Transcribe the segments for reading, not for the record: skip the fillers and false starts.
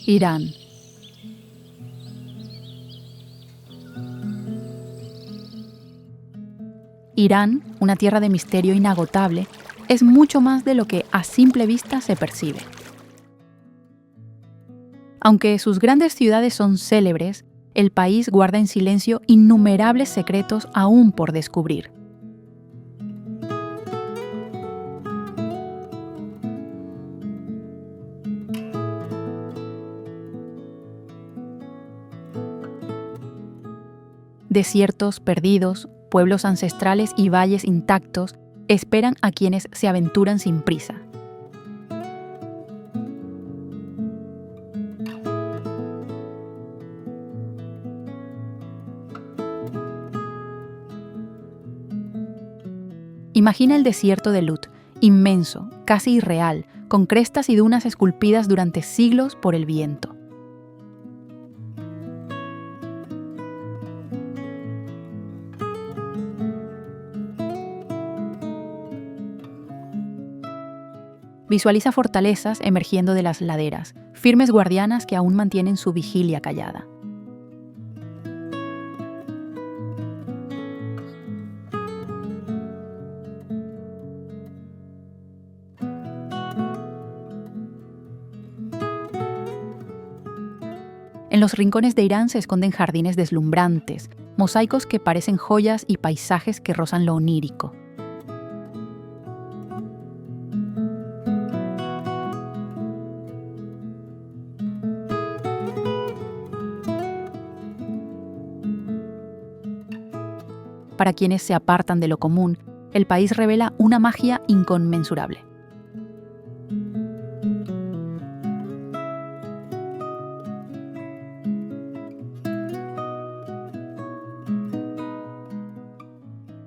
Irán. Irán, una tierra de misterio inagotable, es mucho más de lo que a simple vista se percibe. Aunque sus grandes ciudades son célebres, el país guarda en silencio innumerables secretos aún por descubrir. Desiertos perdidos, pueblos ancestrales y valles intactos esperan a quienes se aventuran sin prisa. Imagina el desierto de Lut, inmenso, casi irreal, con crestas y dunas esculpidas durante siglos por el viento. Visualiza fortalezas emergiendo de las laderas, firmes guardianas que aún mantienen su vigilia callada. En los rincones de Irán se esconden jardines deslumbrantes, mosaicos que parecen joyas y paisajes que rozan lo onírico. Para quienes se apartan de lo común, el país revela una magia inconmensurable.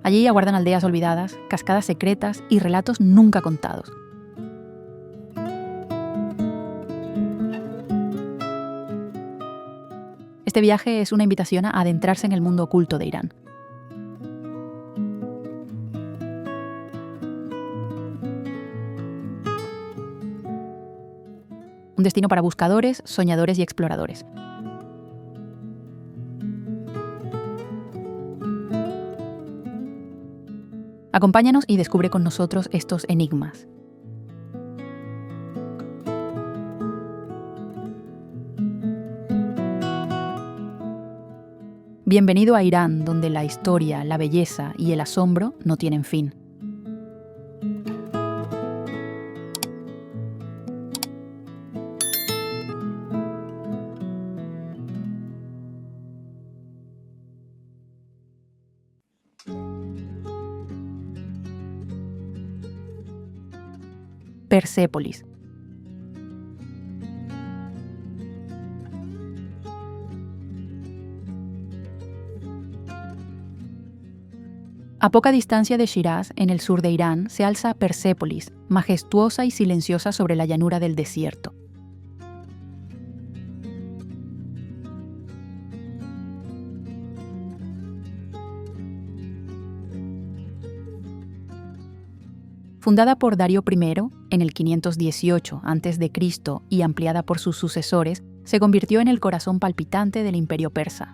Allí aguardan aldeas olvidadas, cascadas secretas y relatos nunca contados. Este viaje es una invitación a adentrarse en el mundo oculto de Irán. Un destino para buscadores, soñadores y exploradores. Acompáñanos y descubre con nosotros estos enigmas. Bienvenido a Irán, donde la historia, la belleza y el asombro no tienen fin. Persépolis. A poca distancia de Shiraz, en el sur de Irán, se alza Persépolis, majestuosa y silenciosa sobre la llanura del desierto. Fundada por Darío I en el 518 a.C. y ampliada por sus sucesores, se convirtió en el corazón palpitante del Imperio persa.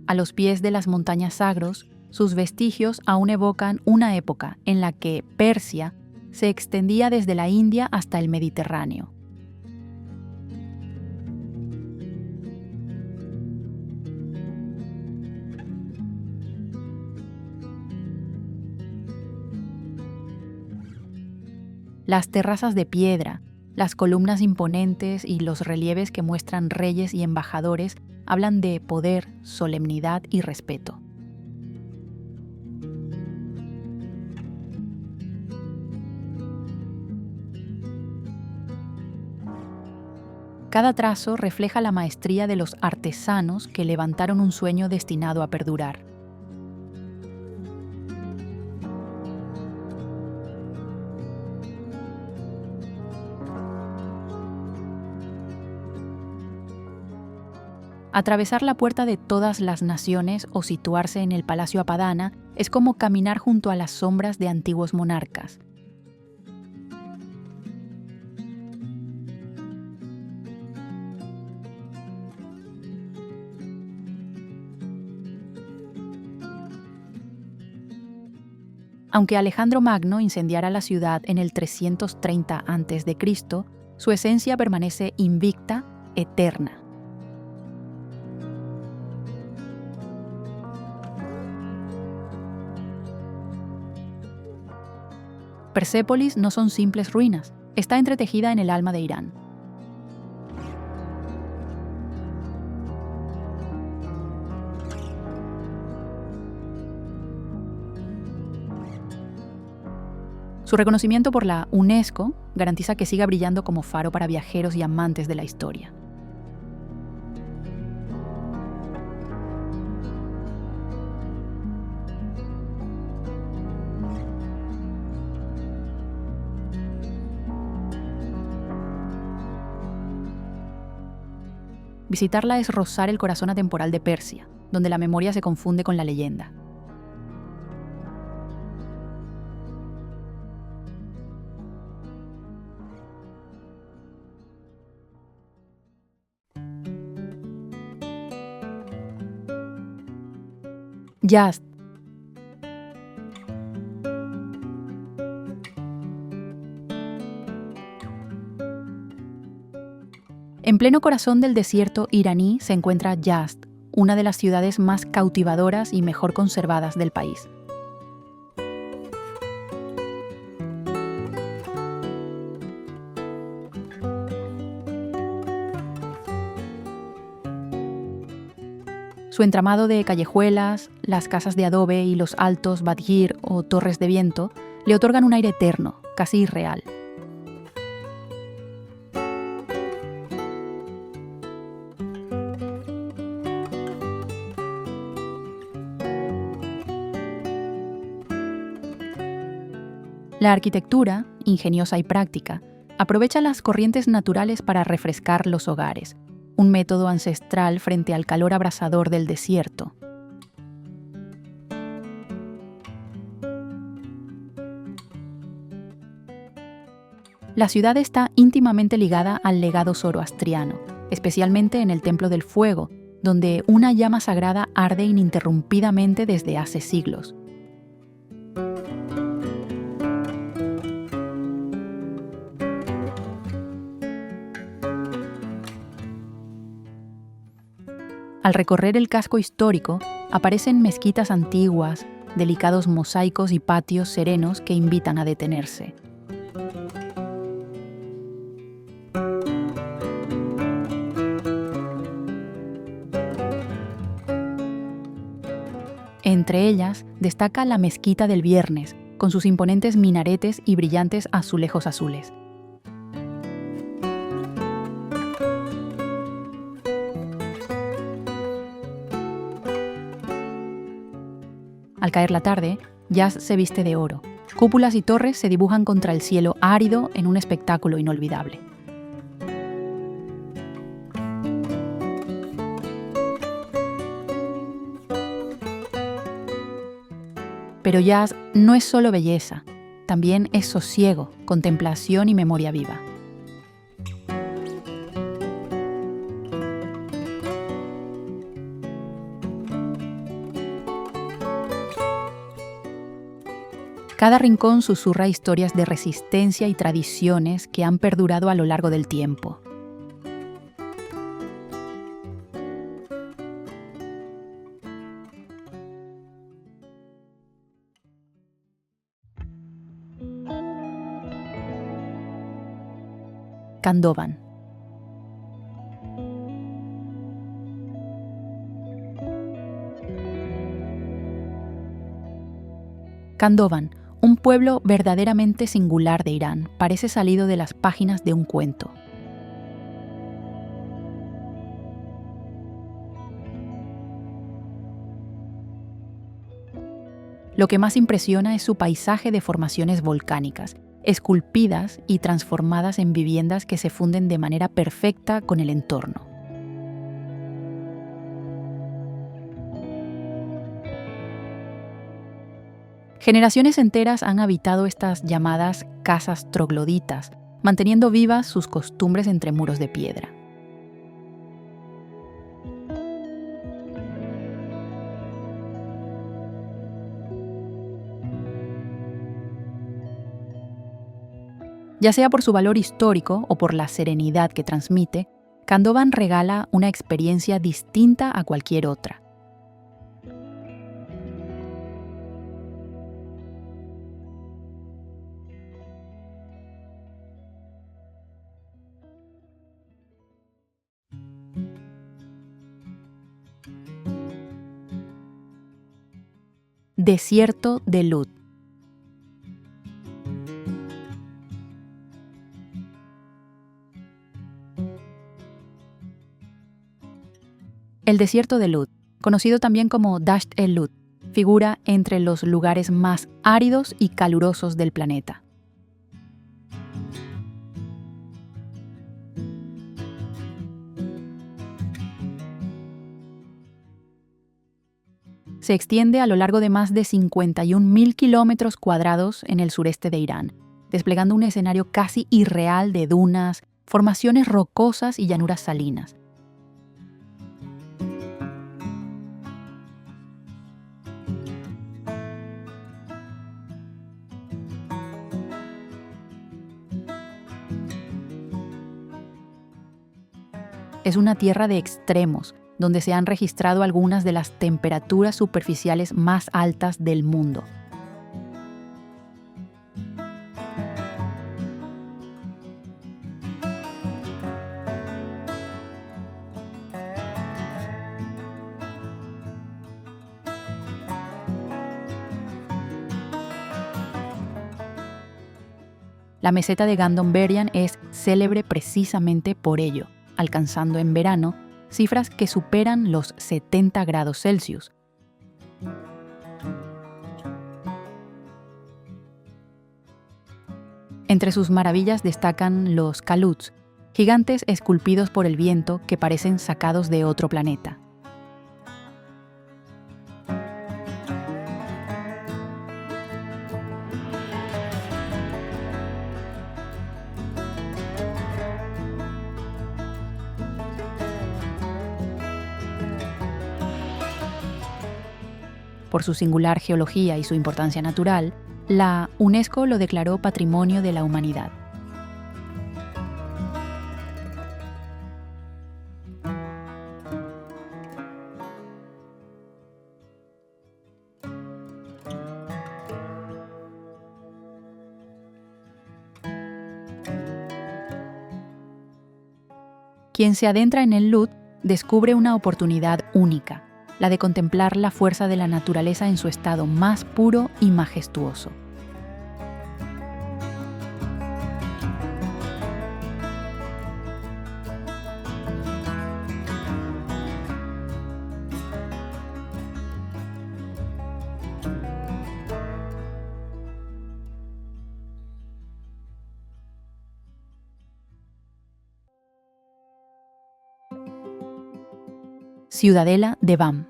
A los pies de las montañas Zagros, sus vestigios aún evocan una época en la que Persia se extendía desde la India hasta el Mediterráneo. Las terrazas de piedra, las columnas imponentes y los relieves que muestran reyes y embajadores hablan de poder, solemnidad y respeto. Cada trazo refleja la maestría de los artesanos que levantaron un sueño destinado a perdurar. Atravesar la puerta de todas las naciones o situarse en el Palacio Apadana es como caminar junto a las sombras de antiguos monarcas. Aunque Alejandro Magno incendiara la ciudad en el 330 a.C., su esencia permanece invicta, eterna. Persépolis no son simples ruinas, está entretejida en el alma de Irán. Su reconocimiento por la UNESCO garantiza que siga brillando como faro para viajeros y amantes de la historia. Visitarla es rozar el corazón atemporal de Persia, donde la memoria se confunde con la leyenda. Yazd. En pleno corazón del desierto iraní se encuentra Yazd, una de las ciudades más cautivadoras y mejor conservadas del país. Su entramado de callejuelas, las casas de adobe y los altos badgir o torres de viento le otorgan un aire eterno, casi irreal. La arquitectura, ingeniosa y práctica, aprovecha las corrientes naturales para refrescar los hogares, un método ancestral frente al calor abrasador del desierto. La ciudad está íntimamente ligada al legado zoroastriano, especialmente en el Templo del Fuego, donde una llama sagrada arde ininterrumpidamente desde hace siglos. Al recorrer el casco histórico, aparecen mezquitas antiguas, delicados mosaicos y patios serenos que invitan a detenerse. Entre ellas destaca la Mezquita del Viernes, con sus imponentes minaretes y brillantes azulejos azules. Al caer la tarde, Yazd se viste de oro. Cúpulas y torres se dibujan contra el cielo árido en un espectáculo inolvidable. Pero Yazd no es solo belleza, también es sosiego, contemplación y memoria viva. Cada rincón susurra historias de resistencia y tradiciones que han perdurado a lo largo del tiempo. Khandovan. Khandovan, un pueblo verdaderamente singular de Irán, parece salido de las páginas de un cuento. Lo que más impresiona es su paisaje de formaciones volcánicas, esculpidas y transformadas en viviendas que se funden de manera perfecta con el entorno. Generaciones enteras han habitado estas llamadas casas trogloditas, manteniendo vivas sus costumbres entre muros de piedra. Ya sea por su valor histórico o por la serenidad que transmite, Khandovan regala una experiencia distinta a cualquier otra. Desierto de Lut. El desierto de Lut, conocido también como Dasht el-Lut, figura entre los lugares más áridos y calurosos del planeta. Se extiende a lo largo de más de 51.000 kilómetros cuadrados en el sureste de Irán, desplegando un escenario casi irreal de dunas, formaciones rocosas y llanuras salinas. Es una tierra de extremos, donde se han registrado algunas de las temperaturas superficiales más altas del mundo. La meseta de Gandonberian es célebre precisamente por ello, alcanzando en verano cifras que superan los 70 grados Celsius. Entre sus maravillas destacan los kaluts, gigantes esculpidos por el viento que parecen sacados de otro planeta. Por su singular geología y su importancia natural, la UNESCO lo declaró Patrimonio de la Humanidad. Quien se adentra en el Lut descubre una oportunidad única, la de contemplar la fuerza de la naturaleza en su estado más puro y majestuoso. Ciudadela de Bam.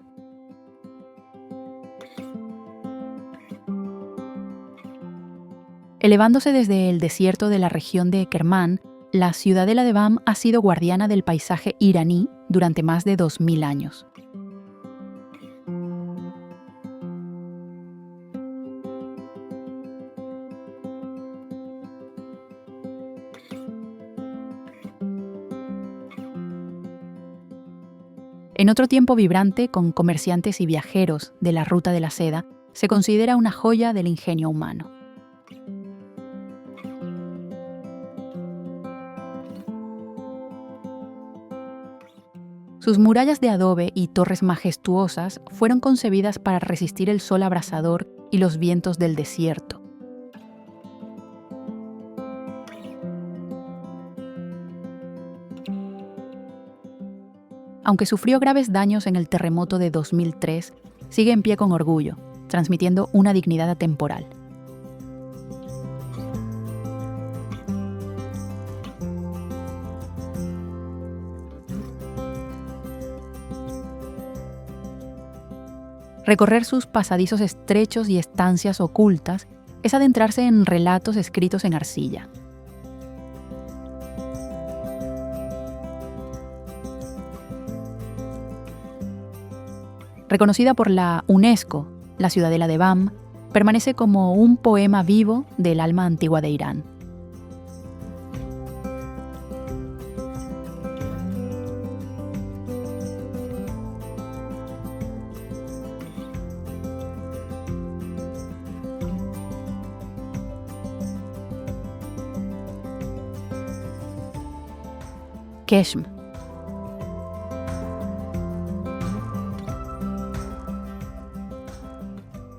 Elevándose desde el desierto de la región de Kermán, la ciudadela de Bam ha sido guardiana del paisaje iraní durante más de 2000 años. En otro tiempo vibrante, con comerciantes y viajeros de la ruta de la seda, se considera una joya del ingenio humano. Sus murallas de adobe y torres majestuosas fueron concebidas para resistir el sol abrasador y los vientos del desierto. Aunque sufrió graves daños en el terremoto de 2003, sigue en pie con orgullo, transmitiendo una dignidad atemporal. Recorrer sus pasadizos estrechos y estancias ocultas es adentrarse en relatos escritos en arcilla. Reconocida por la UNESCO, la ciudadela de Bam permanece como un poema vivo del alma antigua de Irán. Keshm.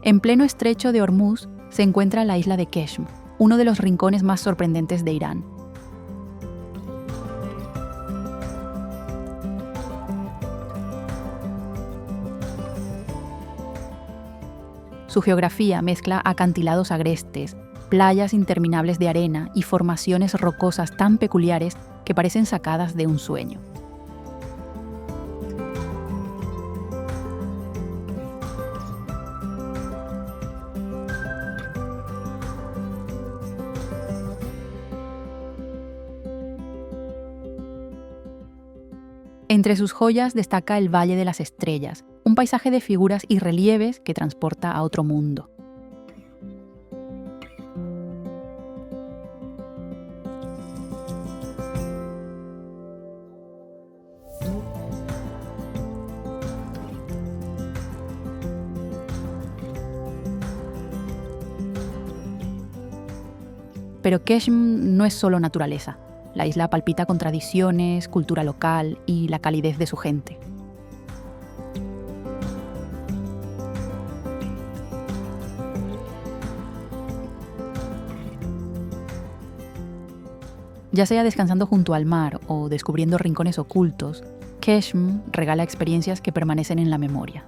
En pleno estrecho de Hormuz se encuentra la isla de Keshm, uno de los rincones más sorprendentes de Irán. Su geografía mezcla acantilados agrestes, playas interminables de arena y formaciones rocosas tan peculiares que parecen sacadas de un sueño. Entre sus joyas destaca el Valle de las Estrellas, un paisaje de figuras y relieves que transporta a otro mundo. Pero Keshm no es solo naturaleza. La isla palpita con tradiciones, cultura local y la calidez de su gente. Ya sea descansando junto al mar o descubriendo rincones ocultos, Keshm regala experiencias que permanecen en la memoria.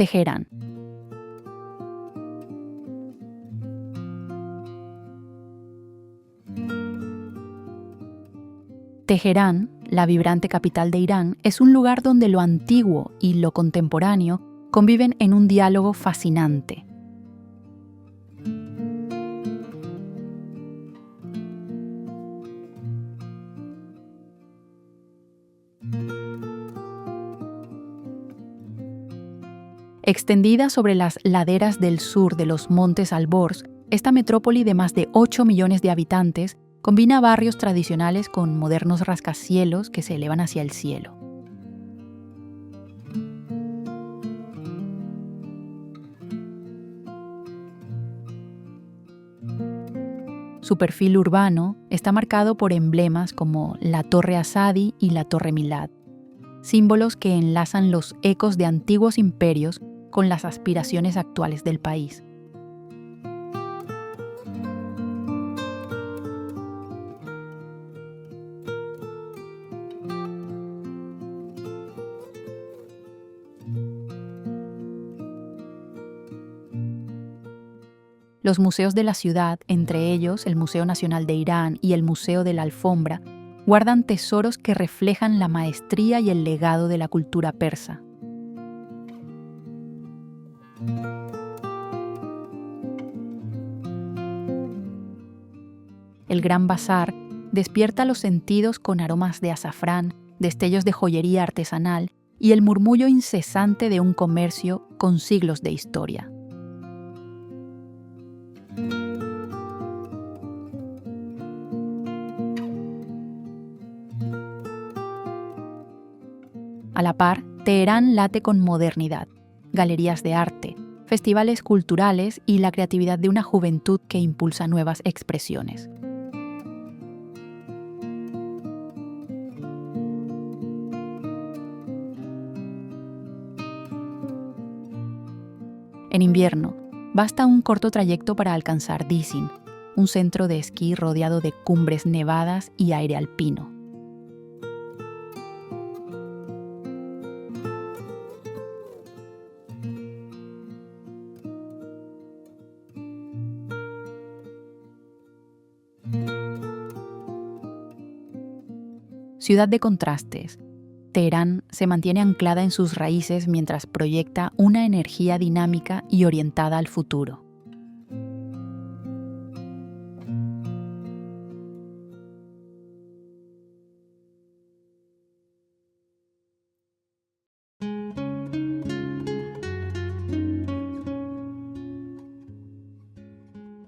Teherán. Teherán, la vibrante capital de Irán, es un lugar donde lo antiguo y lo contemporáneo conviven en un diálogo fascinante. Extendida sobre las laderas del sur de los Montes Alborz, esta metrópoli de más de 8 millones de habitantes combina barrios tradicionales con modernos rascacielos que se elevan hacia el cielo. Su perfil urbano está marcado por emblemas como la Torre Asadi y la Torre Milad, símbolos que enlazan los ecos de antiguos imperios con las aspiraciones actuales del país. Los museos de la ciudad, entre ellos el Museo Nacional de Irán y el Museo de la Alfombra, guardan tesoros que reflejan la maestría y el legado de la cultura persa. El Gran Bazar despierta los sentidos con aromas de azafrán, destellos de joyería artesanal y el murmullo incesante de un comercio con siglos de historia. A la par, Teherán late con modernidad, galerías de arte, festivales culturales y la creatividad de una juventud que impulsa nuevas expresiones. En invierno, basta un corto trayecto para alcanzar Dizin, un centro de esquí rodeado de cumbres nevadas y aire alpino. Ciudad de contrastes, Teherán se mantiene anclada en sus raíces mientras proyecta una energía dinámica y orientada al futuro.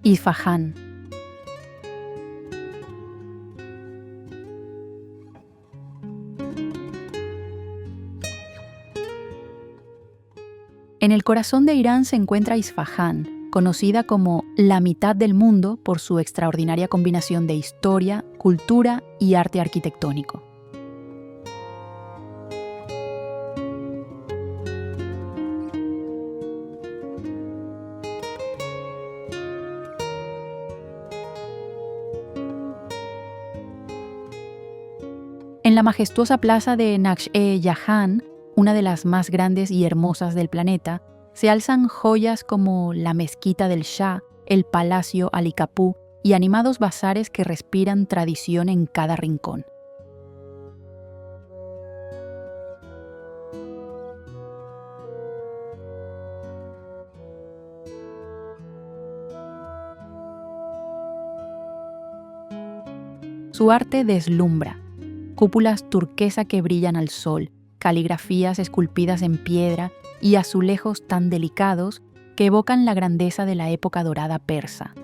Isfahán. En el corazón de Irán se encuentra Isfahán, conocida como la mitad del mundo por su extraordinaria combinación de historia, cultura y arte arquitectónico. En la majestuosa plaza de Naksh-e-Jahan, una de las más grandes y hermosas del planeta, se alzan joyas como la mezquita del Shah, el Palacio Ali Kapú y animados bazares que respiran tradición en cada rincón. Su arte deslumbra. Cúpulas turquesa que brillan al sol, caligrafías esculpidas en piedra y azulejos tan delicados que evocan la grandeza de la época dorada persa.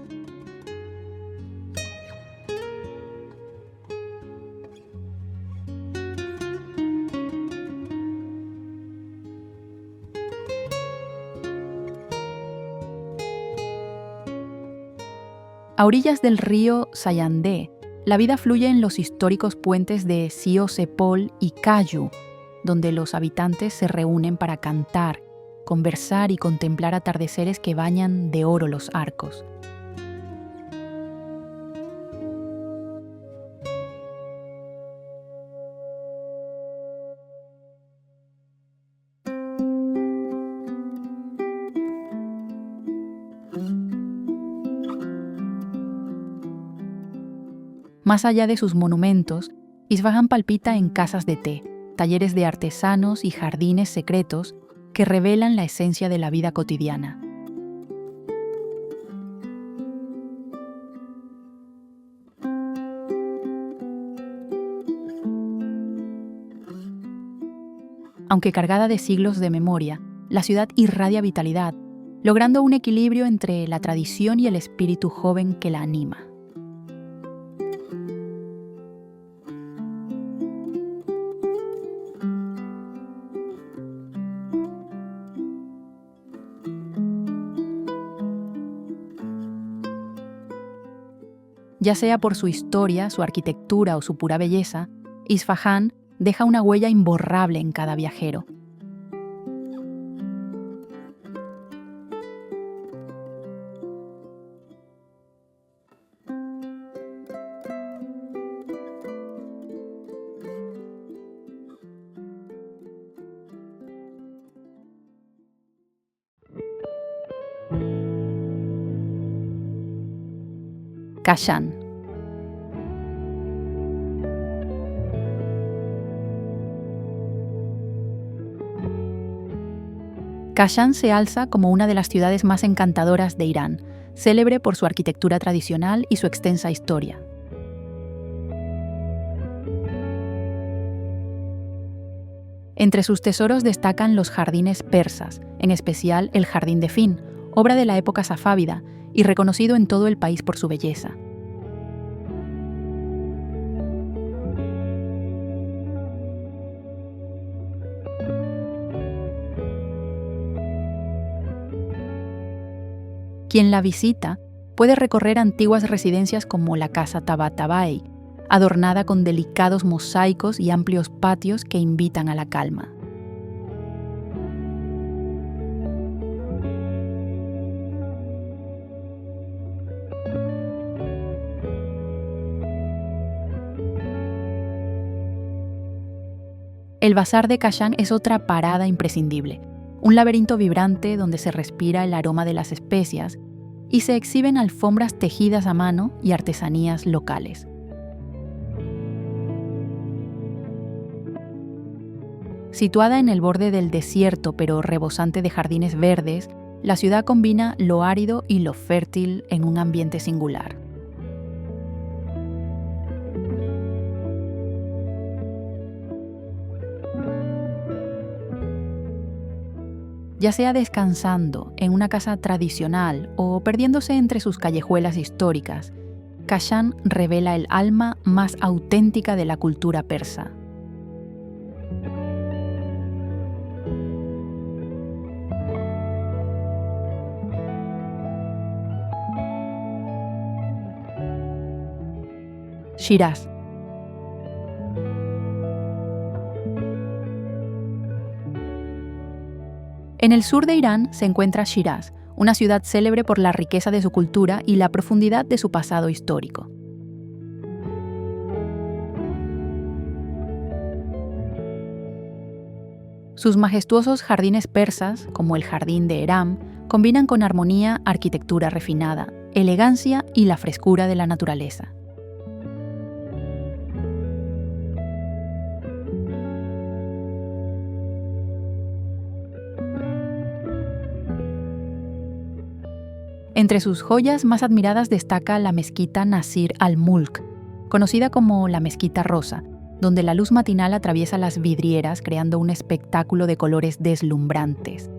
A orillas del río Sayandé, la vida fluye en los históricos puentes de Sio Sepol y Kayu, donde los habitantes se reúnen para cantar, conversar y contemplar atardeceres que bañan de oro los arcos. Más allá de sus monumentos, Isfahán palpita en casas de té, talleres de artesanos y jardines secretos que revelan la esencia de la vida cotidiana. Aunque cargada de siglos de memoria, la ciudad irradia vitalidad, logrando un equilibrio entre la tradición y el espíritu joven que la anima. Ya sea por su historia, su arquitectura o su pura belleza, Isfahán deja una huella imborrable en cada viajero. Kashan. Kashan se alza como una de las ciudades más encantadoras de Irán, célebre por su arquitectura tradicional y su extensa historia. Entre sus tesoros destacan los jardines persas, en especial el Jardín de Fin, obra de la época safávida y reconocido en todo el país por su belleza. Quien la visita puede recorrer antiguas residencias como la Casa Tabatabai, adornada con delicados mosaicos y amplios patios que invitan a la calma. El Bazar de Kashan es otra parada imprescindible, un laberinto vibrante donde se respira el aroma de las especias y se exhiben alfombras tejidas a mano y artesanías locales. Situada en el borde del desierto pero rebosante de jardines verdes, la ciudad combina lo árido y lo fértil en un ambiente singular. Ya sea descansando en una casa tradicional o perdiéndose entre sus callejuelas históricas, Kashan revela el alma más auténtica de la cultura persa. Shiraz. En el sur de Irán se encuentra Shiraz, una ciudad célebre por la riqueza de su cultura y la profundidad de su pasado histórico. Sus majestuosos jardines persas, como el Jardín de Eram, combinan con armonía arquitectura refinada, elegancia y la frescura de la naturaleza. Entre sus joyas más admiradas destaca la mezquita Nasir al-Mulk, conocida como la Mezquita Rosa, donde la luz matinal atraviesa las vidrieras creando un espectáculo de colores deslumbrantes.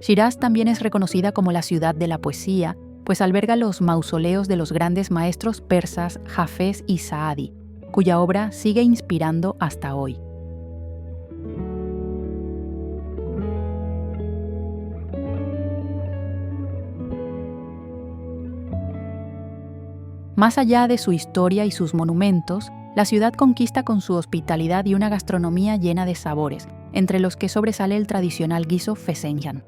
Shiraz también es reconocida como la ciudad de la poesía, pues alberga los mausoleos de los grandes maestros persas Hafez y Saadi, cuya obra sigue inspirando hasta hoy. Más allá de su historia y sus monumentos, la ciudad conquista con su hospitalidad y una gastronomía llena de sabores, entre los que sobresale el tradicional guiso fesenjan.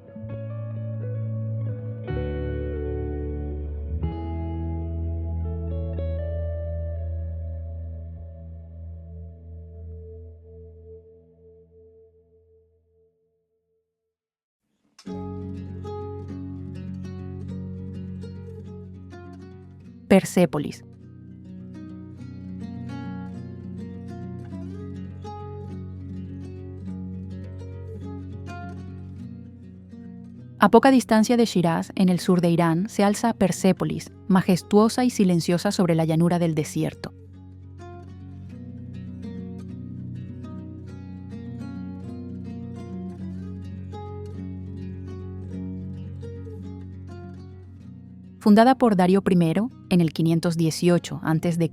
Persépolis. A poca distancia de Shiraz, en el sur de Irán, se alza Persépolis, majestuosa y silenciosa sobre la llanura del desierto. Fundada por Darío I en el 518 a.C.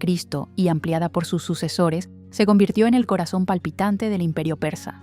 y ampliada por sus sucesores, se convirtió en el corazón palpitante del Imperio persa.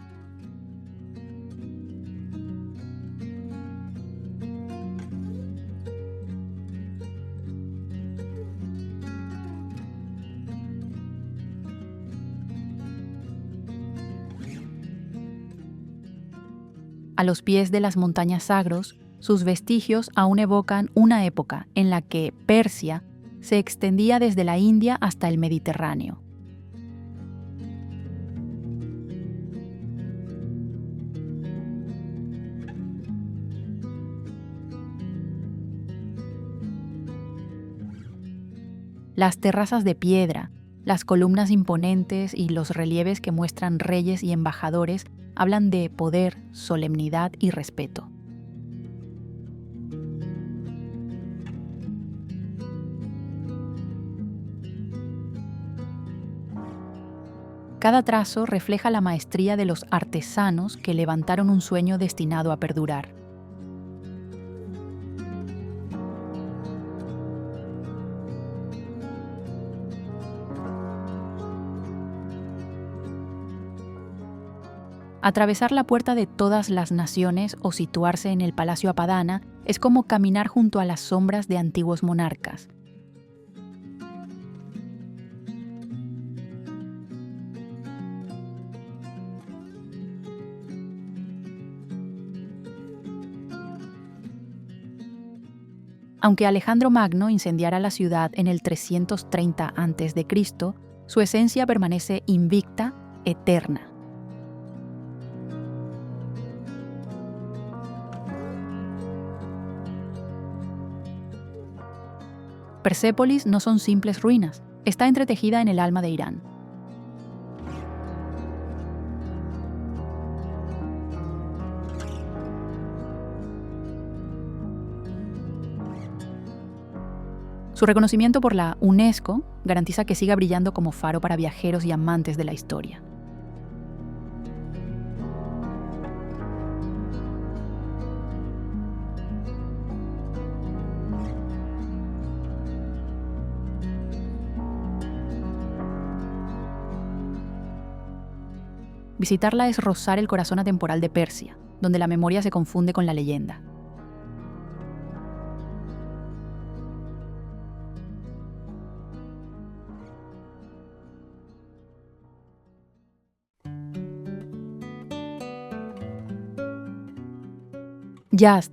A los pies de las montañas Zagros, sus vestigios aún evocan una época en la que Persia se extendía desde la India hasta el Mediterráneo. Las terrazas de piedra, las columnas imponentes y los relieves que muestran reyes y embajadores hablan de poder, solemnidad y respeto. Cada trazo refleja la maestría de los artesanos que levantaron un sueño destinado a perdurar. Atravesar la puerta de todas las naciones o situarse en el Palacio Apadana es como caminar junto a las sombras de antiguos monarcas. Aunque Alejandro Magno incendiara la ciudad en el 330 a.C., su esencia permanece invicta, eterna. Persépolis no son simples ruinas, está entretejida en el alma de Irán. Su reconocimiento por la UNESCO garantiza que siga brillando como faro para viajeros y amantes de la historia. Visitarla es rozar el corazón atemporal de Persia, donde la memoria se confunde con la leyenda. Yazd.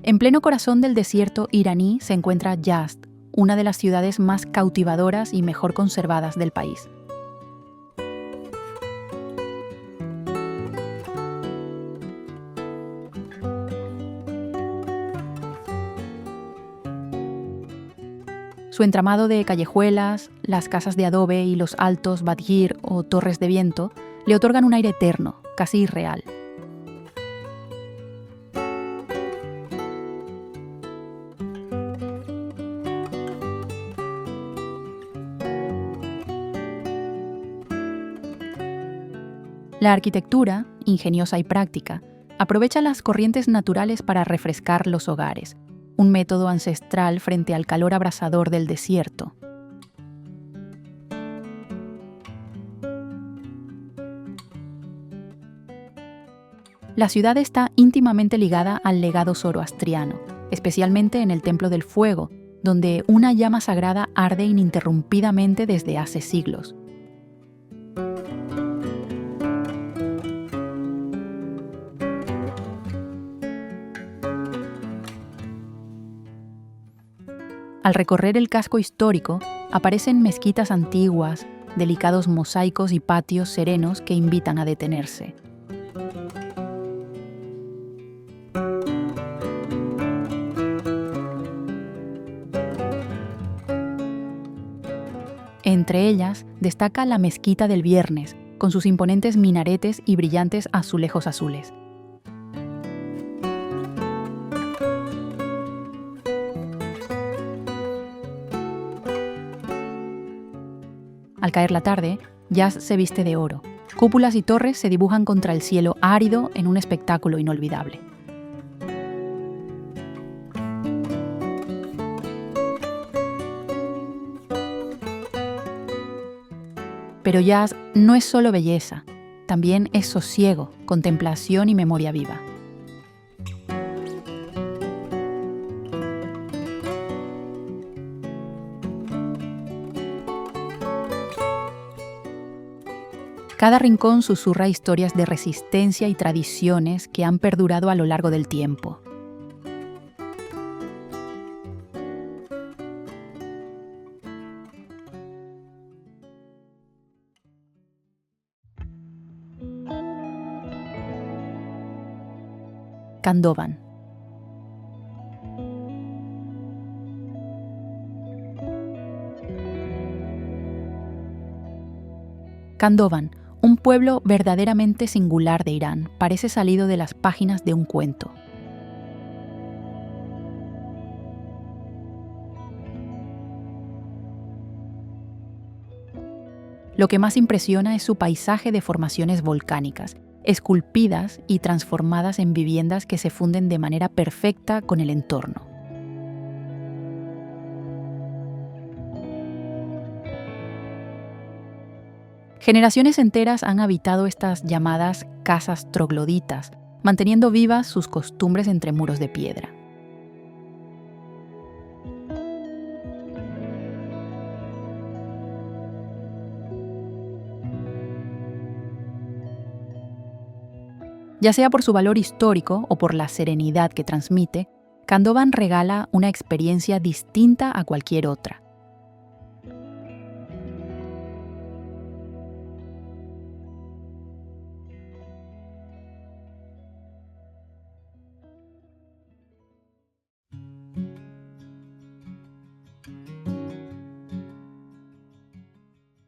En pleno corazón del desierto iraní se encuentra Yazd, una de las ciudades más cautivadoras y mejor conservadas del país. Su entramado de callejuelas, las casas de adobe y los altos badgir o torres de viento le otorgan un aire eterno, casi irreal. La arquitectura, ingeniosa y práctica, aprovecha las corrientes naturales para refrescar los hogares, un método ancestral frente al calor abrasador del desierto. La ciudad está íntimamente ligada al legado zoroastriano, especialmente en el Templo del Fuego, donde una llama sagrada arde ininterrumpidamente desde hace siglos. Al recorrer el casco histórico, aparecen mezquitas antiguas, delicados mosaicos y patios serenos que invitan a detenerse. Entre ellas destaca la Mezquita del Viernes, con sus imponentes minaretes y brillantes azulejos azules. Al caer la tarde, Yazd se viste de oro. Cúpulas y torres se dibujan contra el cielo árido en un espectáculo inolvidable. Pero Yazd no es solo belleza, también es sosiego, contemplación y memoria viva. Cada rincón susurra historias de resistencia y tradiciones que han perdurado a lo largo del tiempo. Khandovan. Khandovan, un pueblo verdaderamente singular de Irán, parece salido de las páginas de un cuento. Lo que más impresiona es su paisaje de formaciones volcánicas, esculpidas y transformadas en viviendas que se funden de manera perfecta con el entorno. Generaciones enteras han habitado estas llamadas casas trogloditas, manteniendo vivas sus costumbres entre muros de piedra. Ya sea por su valor histórico o por la serenidad que transmite, Khandovan regala una experiencia distinta a cualquier otra.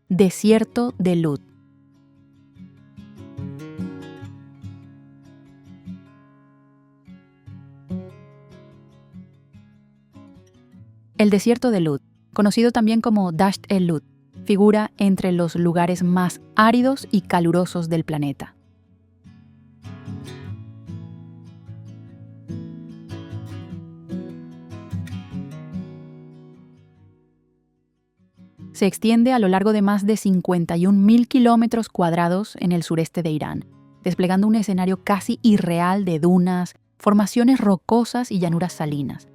Desierto de Lut. El desierto de Lut, conocido también como Dasht el-Lut, figura entre los lugares más áridos y calurosos del planeta. Se extiende a lo largo de más de 51.000 kilómetros cuadrados en el sureste de Irán, desplegando un escenario casi irreal de dunas, formaciones rocosas y llanuras salinas.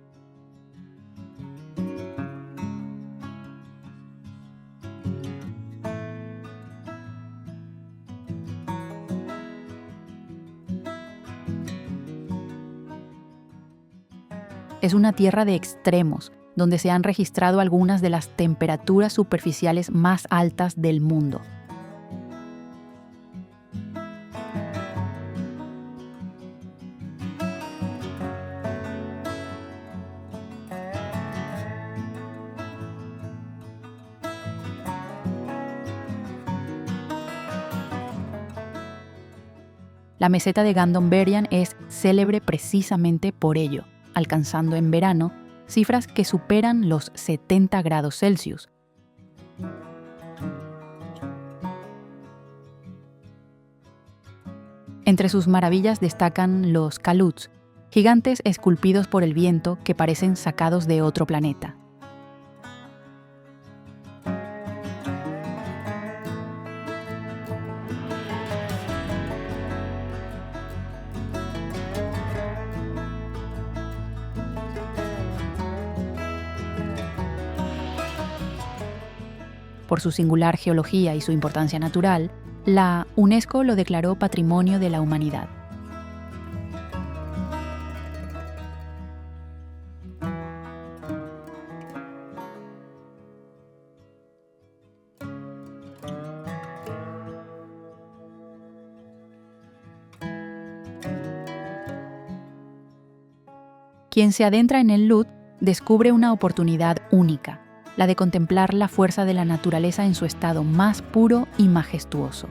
Es una tierra de extremos, donde se han registrado algunas de las temperaturas superficiales más altas del mundo. La meseta de Gandonberian es célebre precisamente por ello, alcanzando en verano cifras que superan los 70 grados Celsius. Entre sus maravillas destacan los kaluts, gigantes esculpidos por el viento que parecen sacados de otro planeta. Por su singular geología y su importancia natural, la UNESCO lo declaró Patrimonio de la Humanidad. Quien se adentra en el Lut descubre una oportunidad única, la de contemplar la fuerza de la naturaleza en su estado más puro y majestuoso.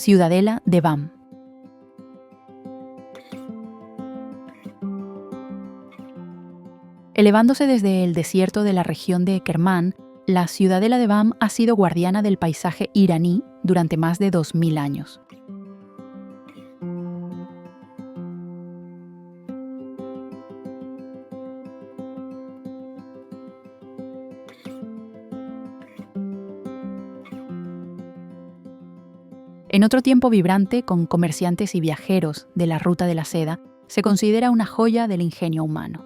Ciudadela de Bam. Elevándose desde el desierto de la región de Kermán, la Ciudadela de Bam ha sido guardiana del paisaje iraní durante más de 2000 años. En otro tiempo vibrante, con comerciantes y viajeros de la ruta de la seda, se considera una joya del ingenio humano.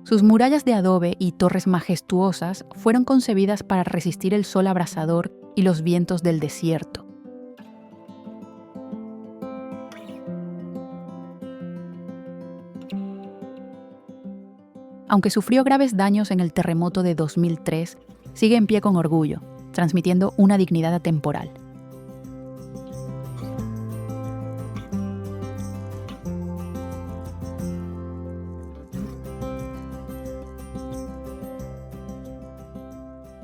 Sus murallas de adobe y torres majestuosas fueron concebidas para resistir el sol abrasador y los vientos del desierto. Aunque sufrió graves daños en el terremoto de 2003, sigue en pie con orgullo, transmitiendo una dignidad atemporal.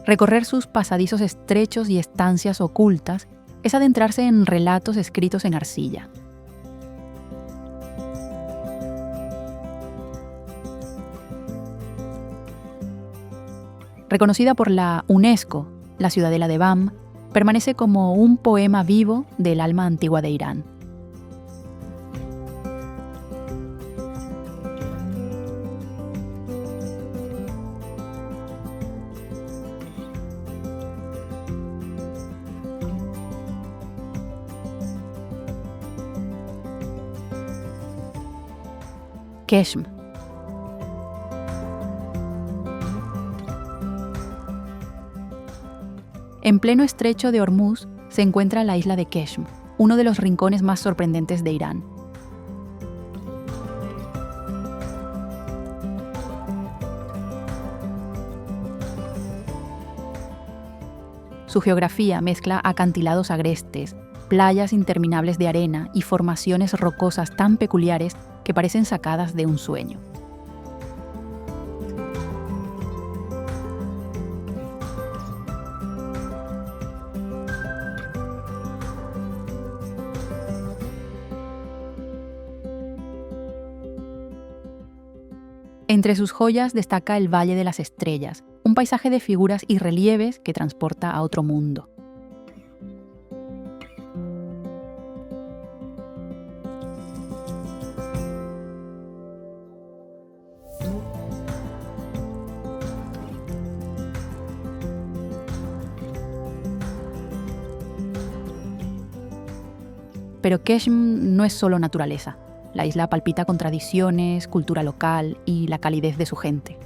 Recorrer sus pasadizos estrechos y estancias ocultas es adentrarse en relatos escritos en arcilla. Reconocida por la UNESCO, la Ciudadela de Bam permanece como un poema vivo del alma antigua de Irán. Keshm. En pleno estrecho de Hormuz se encuentra la isla de Keshm, uno de los rincones más sorprendentes de Irán. Su geografía mezcla acantilados agrestes, playas interminables de arena y formaciones rocosas tan peculiares que parecen sacadas de un sueño. Entre sus joyas destaca el Valle de las Estrellas, un paisaje de figuras y relieves que transporta a otro mundo. Pero Keshm no es solo naturaleza. La isla palpita con tradiciones, cultura local y la calidez de su gente.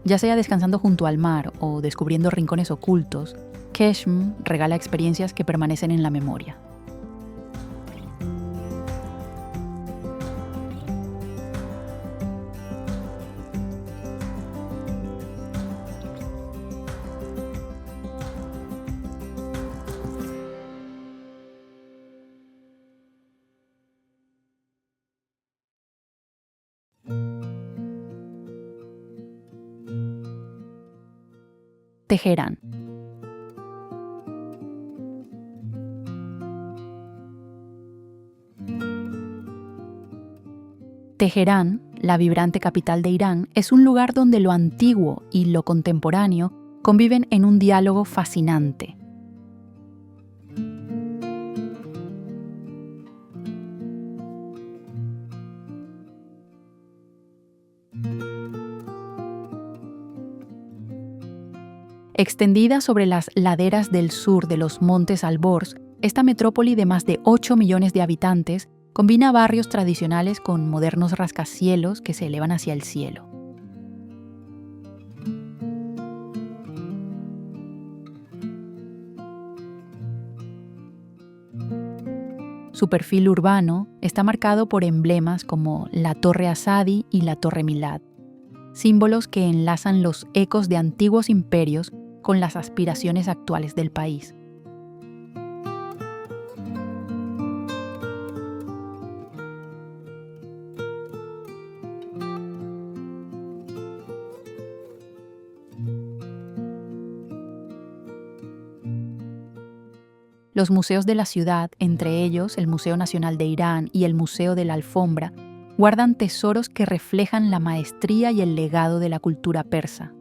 Ya sea descansando junto al mar o descubriendo rincones ocultos, Keshm regala experiencias que permanecen en la memoria. Teherán. Teherán, la vibrante capital de Irán, es un lugar donde lo antiguo y lo contemporáneo conviven en un diálogo fascinante. Extendida sobre las laderas del sur de los montes Alborz, esta metrópoli de más de 8 millones de habitantes combina barrios tradicionales con modernos rascacielos que se elevan hacia el cielo. Su perfil urbano está marcado por emblemas como la Torre Asadi y la Torre Milad, símbolos que enlazan los ecos de antiguos imperios con las aspiraciones actuales del país. Los museos de la ciudad, entre ellos el Museo Nacional de Irán y el Museo de la Alfombra, guardan tesoros que reflejan la maestría y el legado de la cultura persa.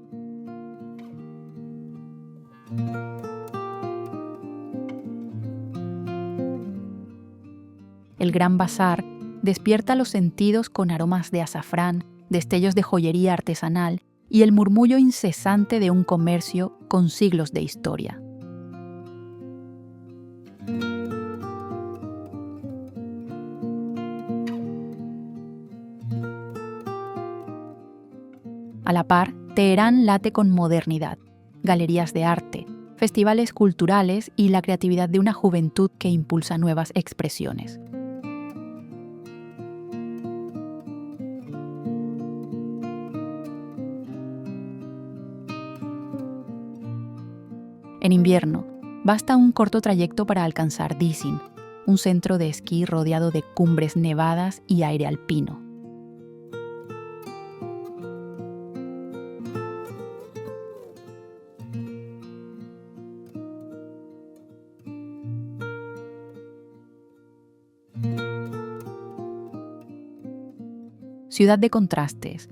El Gran Bazar despierta los sentidos con aromas de azafrán, destellos de joyería artesanal y el murmullo incesante de un comercio con siglos de historia. A la par, Teherán late con modernidad, galerías de arte, festivales culturales y la creatividad de una juventud que impulsa nuevas expresiones. En invierno, basta un corto trayecto para alcanzar Dizin, un centro de esquí rodeado de cumbres nevadas y aire alpino. Ciudad de contrastes,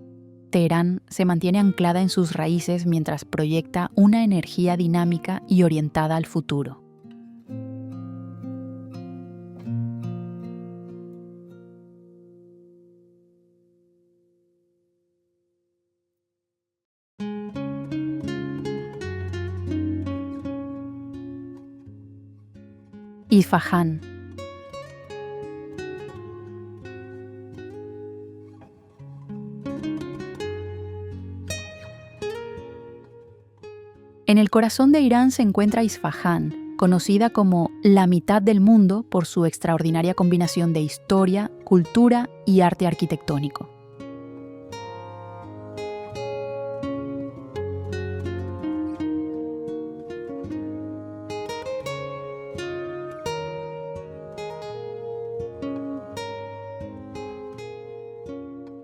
Teherán se mantiene anclada en sus raíces mientras proyecta una energía dinámica y orientada al futuro. Isfahán. En el corazón de Irán se encuentra Isfahán, conocida como la mitad del mundo por su extraordinaria combinación de historia, cultura y arte arquitectónico.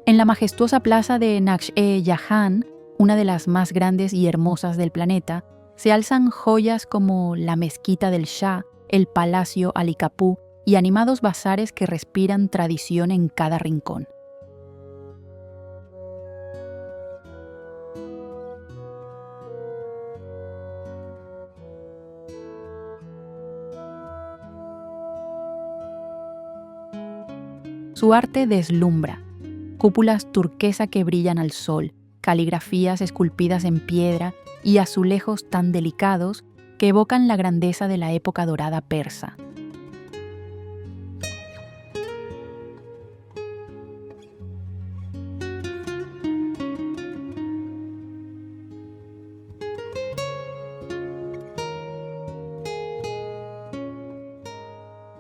En la majestuosa plaza de Naksh-e-Jahan, una de las más grandes y hermosas del planeta, se alzan joyas como la mezquita del Shah, el Palacio Ali Kapú y animados bazares que respiran tradición en cada rincón. Su arte deslumbra. Cúpulas turquesa que brillan al sol, caligrafías esculpidas en piedra y azulejos tan delicados que evocan la grandeza de la época dorada persa.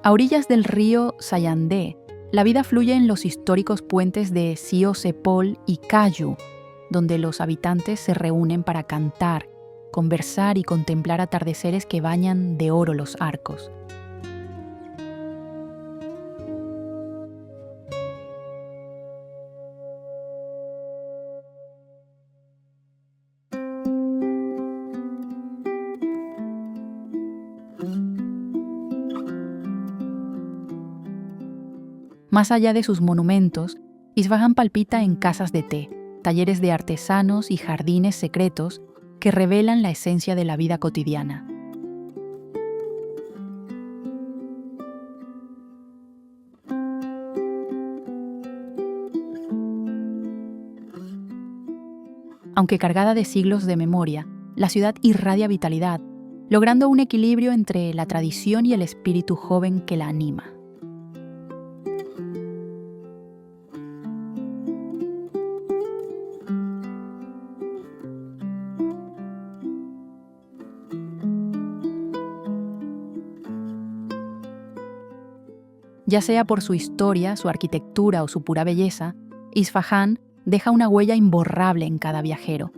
A orillas del río Sayandé, la vida fluye en los históricos puentes de Sio Sepol y Kayu, donde los habitantes se reúnen para cantar, conversar y contemplar atardeceres que bañan de oro los arcos. Más allá de sus monumentos, Isfahán palpita en casas de té, talleres de artesanos y jardines secretos que revelan la esencia de la vida cotidiana. Aunque cargada de siglos de memoria, la ciudad irradia vitalidad, logrando un equilibrio entre la tradición y el espíritu joven que la anima. Ya sea por su historia, su arquitectura o su pura belleza, Isfahán deja una huella imborrable en cada viajero.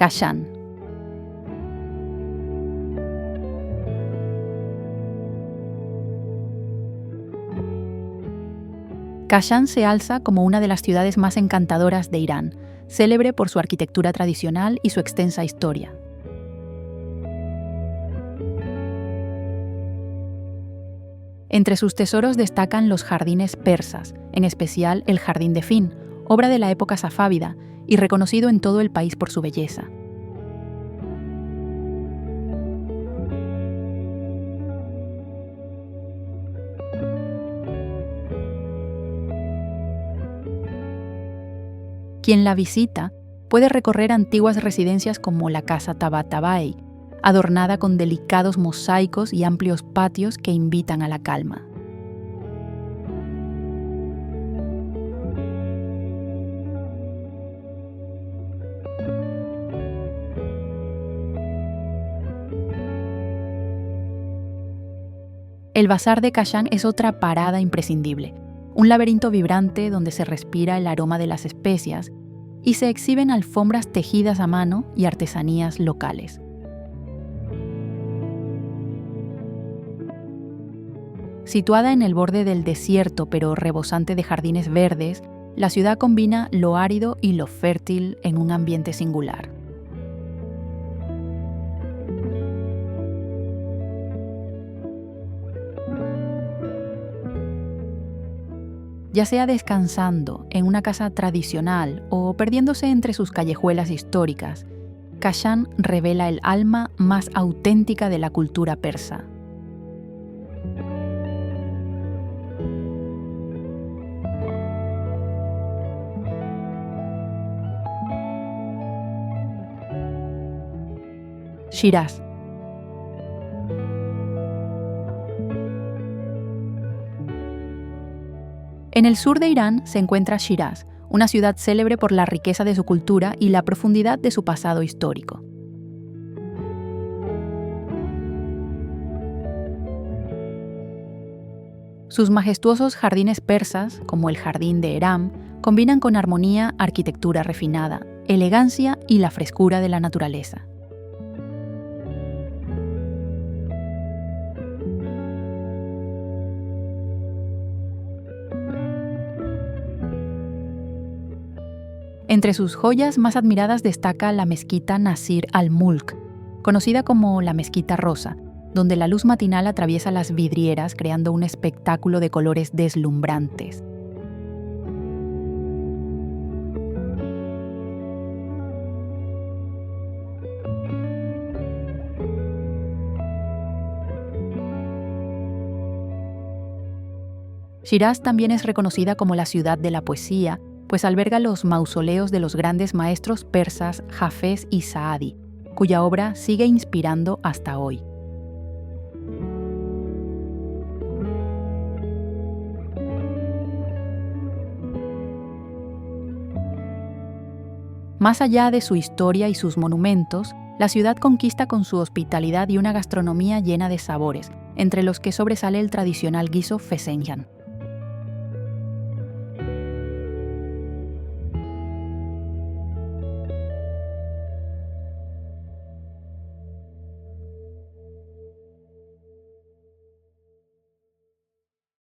Kashan. Kashan se alza como una de las ciudades más encantadoras de Irán, célebre por su arquitectura tradicional y su extensa historia. Entre sus tesoros destacan los jardines persas, en especial el Jardín de Fin, obra de la época safávida y reconocido en todo el país por su belleza. Quien la visita puede recorrer antiguas residencias como la Casa Tabatabai, adornada con delicados mosaicos y amplios patios que invitan a la calma. El Bazar de Kashan es otra parada imprescindible, un laberinto vibrante donde se respira el aroma de las especias y se exhiben alfombras tejidas a mano y artesanías locales. Situada en el borde del desierto pero rebosante de jardines verdes, la ciudad combina lo árido y lo fértil en un ambiente singular. Ya sea descansando en una casa tradicional o perdiéndose entre sus callejuelas históricas, Kashan revela el alma más auténtica de la cultura persa. Shiraz. En el sur de Irán se encuentra Shiraz, una ciudad célebre por la riqueza de su cultura y la profundidad de su pasado histórico. Sus majestuosos jardines persas, como el Jardín de Eram, combinan con armonía arquitectura refinada, elegancia y la frescura de la naturaleza. Entre sus joyas más admiradas destaca la mezquita Nasir al-Mulk, conocida como la Mezquita Rosa, donde la luz matinal atraviesa las vidrieras creando un espectáculo de colores deslumbrantes. Shiraz también es reconocida como la ciudad de la poesía, pues alberga los mausoleos de los grandes maestros persas Hafez y Saadi, cuya obra sigue inspirando hasta hoy. Más allá de su historia y sus monumentos, la ciudad conquista con su hospitalidad y una gastronomía llena de sabores, entre los que sobresale el tradicional guiso fesenjan.